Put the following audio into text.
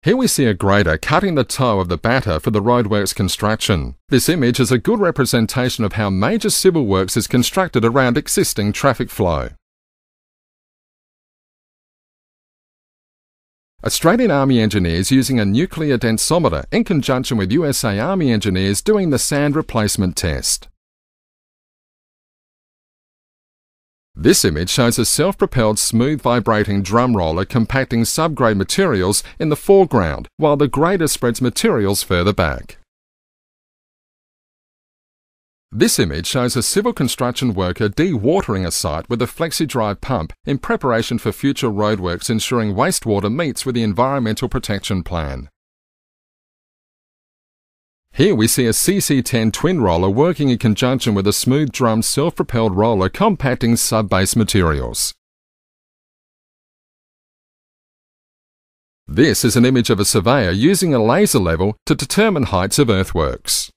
Here we see a grader cutting the toe of the batter for the roadworks construction. This image is a good representation of how major civil works is constructed around existing traffic flow. Australian Army engineers using a nuclear densometer in conjunction with USA Army engineers doing the sand replacement test. This image shows a self-propelled smooth vibrating drum roller compacting subgrade materials in the foreground while the grader spreads materials further back. This image shows a civil construction worker dewatering a site with a flexi-drive pump in preparation for future roadworks ensuring wastewater meets with the Environmental Protection Plan. Here we see a CC10 twin roller working in conjunction with a smooth drum self-propelled roller compacting sub-base materials. This is an image of a surveyor using a laser level to determine heights of earthworks.